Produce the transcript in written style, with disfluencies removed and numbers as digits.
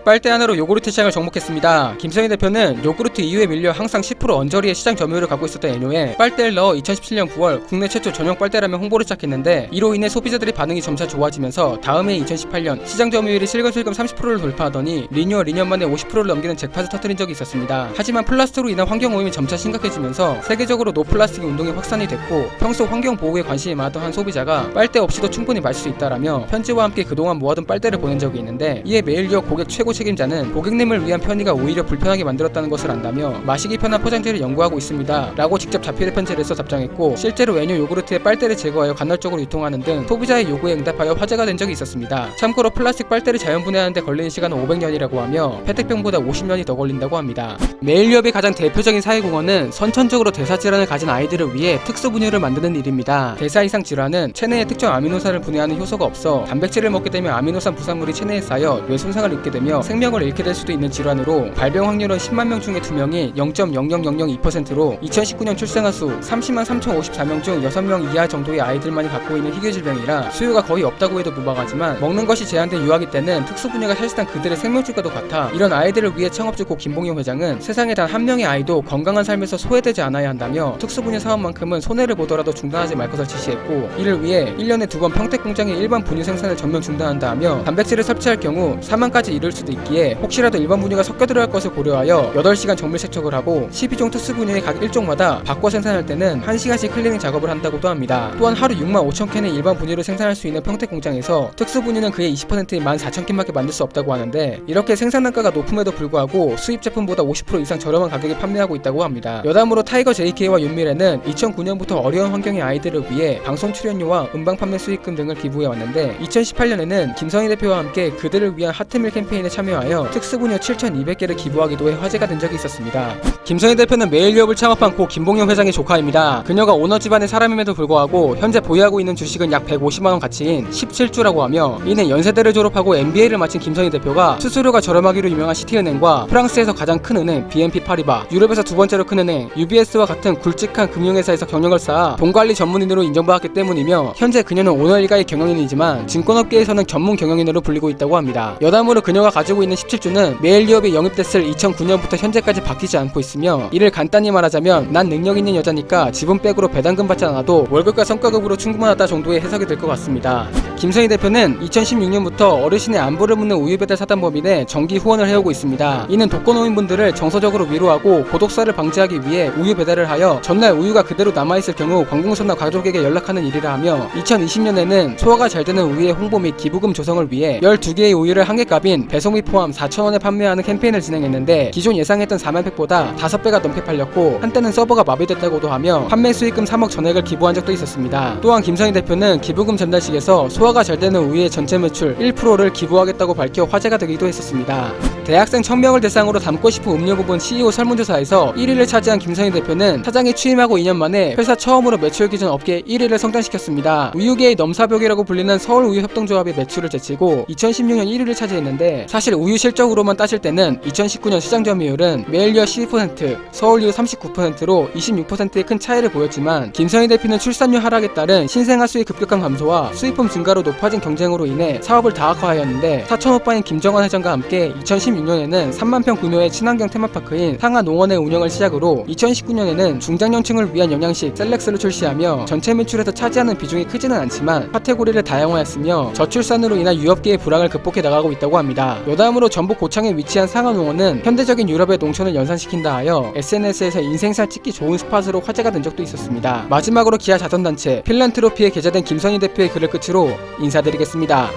빨대 하나로 요구르트 시장을 정복했습니다. 김선희 대표는 요구르트 이후에 밀려 항상 10% 언저리의 시장 점유율을 갖고 있었던 애뇨에 빨대를 넣어 2017년 9월 국내 최초 전용 빨대라며 홍보를 시작했는데, 이로 인해 소비자들의 반응이 점차 좋아지면서 다음 해 2018년 시장 점유율이 슬금슬금 30%를 돌파하더니 리뉴얼 2년 만에 50%를 넘기는 잭팟을 터뜨린 적이 있었습니다. 하지만 플라스틱으로 인한 환경오염이 점차 심각해지면서 세계적으로 노플라스틱 운동이 확산이 됐고, 평소 환경 보호에 관심이 많았던 한 소비자가 빨대 없이도 충분히 마실 수 있다라며 편지와 함께 그동안 모아둔 빨대를 보낸 적이 있는데, 이에 메일리어 고객 최고 책임자는 고객님을 위한 편의가 오히려 불편하게 만들었다는 것을 안다며 마시기 편한 포장재를 연구하고 있습니다 라고 직접 자필의 편지를 써 답장했고, 실제로 애뇨 요구르트의 빨대를 제거하여 간헐적으로 유통하는 등 소비자의 요구에 응답하여 화제가 된 적이 있었습니다. 참고로 플라스틱 빨대를 자연분해하는데 걸리는 시간은 500년이라고 하며 페트병보다 50년이 더 걸린다고 합니다. 메일리업의 가장 대표적인 사회공헌은 선천적으로 대사질환을 가진 아이들을 위해 특수분유를 만드는 일입니다. 대사 이상 질환은 체내에 특정 아미노산을 분해하는 효소가 없어 단백질을 먹게 되면 아미노산 부산물이 체내에 쌓여 뇌 손상을 입게 되며 생명을 잃게 될 수도 있는 질환으로, 발병 확률은 10만 명 중에 2명이 0.00002%로 2019년 출생아 수 30만 3,054명 중 6명 이하 정도의 아이들만이 갖고 있는 희귀질병이라 수요가 거의 없다고 해도 무방하지만, 먹는 것이 제한된 유아기 때는 특수분유가 사실상 그들의 생명줄과도 같아 이런 아이들을 위해 창업주 고 김봉용 회장은 세상에 단 한 명의 아이도 건강한 삶에서 소외되지 않아야 한다며 특수분유 사업만큼은 손해를 보더라도 중단하지 말 것을 지시했고, 이를 위해 1년에 2번 평택공장의 일반 분유 생산을 전면 중단한다 하며 단백질을 섭취할 경우 사망까지 이를 수도 있기에 혹시라도 일반 분유가 섞여 들어갈 것을 고려하여 8시간 정밀 세척을 하고 12종 특수분유의 각 1종마다 바꿔 생산할 때는 1시간씩 클리닝 작업을 한다고도 합니다. 또한 하루 6만 5천 캔의 일반 분유를 생산할 수 있는 평택공장에서 특수분유는 그의 20%인 14,000캔밖에 만들 수 없다고 하는데, 이렇게 생산 단가가 높음에도 불구하고 수입 제품보다 50% 이상 저렴한 가격에 판매하고 있다고 합니다. 여담으로 타이거 JK와 윤미래는 2009년부터 어려운 환경의 아이들을 위해 방송 출연료와 음반 판매 수익금 등을 기부해왔는데, 2018년에는 김선희 대표와 함께 그들을 위한 하트밀 캠페인에 참여하여 특수분유 7,200개를 기부하기도 해 화제가 된 적이 있었습니다. 김선희 대표는 메일리업을 창업한 고 김봉용 회장의 조카입니다. 그녀가 오너 집안의 사람임에도 불구하고 현재 보유하고 있는 주식은 약 150만원 가치인 17주라고 하며, 이내 연세대를 졸업하고 MBA를 마친 김선희 대표가 수수료가 저렴하기로 유명한 시티은행과 프랑스에서 가장 큰 은행 BNP 파리바, 유럽에서 두 번째로 큰 은행 UBS와 같은 굵직한 금융회사에서 경력을 쌓아 돈관리 전문인으로 인정받았기 때문이며, 현재 그녀는 오너 일가의 경영인이지만 증권업계에서는 전문 경영인으로 불리고 있다고 합니다. 여담으로 그녀가 가지고 있는 17주는 메일리업이 영입됐을 2009년부터 현재까지 바뀌지 않고 있으며, 이를 간단히 말하자면 난 능력 있는 여자니까 지분백으로 배당금 받지 않아도 월급과 성과급으로 충분하다 정도의 해석이 될 것 같습니다. 김선희 대표는 2016년부터 어르신의 안부를 묻는 우유배달 사단법인에 정기 후원을 해오고 있습니다. 이는 독거노인분들을 정서적으로 위로하고 고독사를 방지하기 위해 우유 배달을 하여 전날 우유가 그대로 남아있을 경우 관공서나 가족에게 연락하는 일이라 하며, 2020년에는 소화가 잘 되는 우유의 홍보 및 기부금 조성을 위해 12개의 우유를 한 개 값인 배송비 포함 4,000원에 판매하는 캠페인을 진행했는데, 기존 예상했던 4만 팩보다 5배가 넘게 팔렸고 한때는 서버가 마비됐다고도 하며 판매 수익금 3억 전액을 기부한 적도 있었습니다. 또한 김선희 대표는 기부금 전달식에서 소화가 잘 되는 우유의 전체 매출 1%를 기부하겠다고 밝혀 화제가 되기도 했었습니다. 대학생 1000명을 대상으로 담고 싶은 음료 부분 CEO 설문조사에서 1위를 차지한 김선희 대표는 사장이 취임하고 2년 만에 회사 처음으로 매출 기준 업계 1위를 성장시켰습니다. 우유계의 넘사벽이라고 불리는 서울우유협동조합의 매출을 제치고 2016년 1위를 차지했는데, 사실 우유 실적으로만 따질 때는 2019년 시장 점유율은 메일리어 12%, 서울유 39%로 26%의 큰 차이를 보였지만, 김선희 대표는 출산율 하락에 따른 신생아 수의 급격한 감소와 수입품 증가로 높아진 경쟁으로 인해 사업을 다각화하였는데, 사촌 오빠인 김정환 회장과 함께 2016년에는 3만 평 규모의 친환경 테마파크인 상하농원의 운영을 시작으로 2019년에는 중장년층을 위한 영양식 셀렉스를 출시하며 전체 매출에서 차지하는 비중이 크지는 않지만 카테고리를 다양화했으며 저출산으로 인한 유업계의 불황을 극복해 나가고 있다고 합니다. 여담으로 전북 고창에 위치한 상하농원은 현대적인 유럽의 농촌을 연상시킨다 하여 SNS에서 인생샷 찍기 좋은 스팟으로 화제가 된 적도 있었습니다. 마지막으로 기아 자선단체 필란트로피에 게재된 김선희 대표의 글을 끝으로 인사드리겠습니다.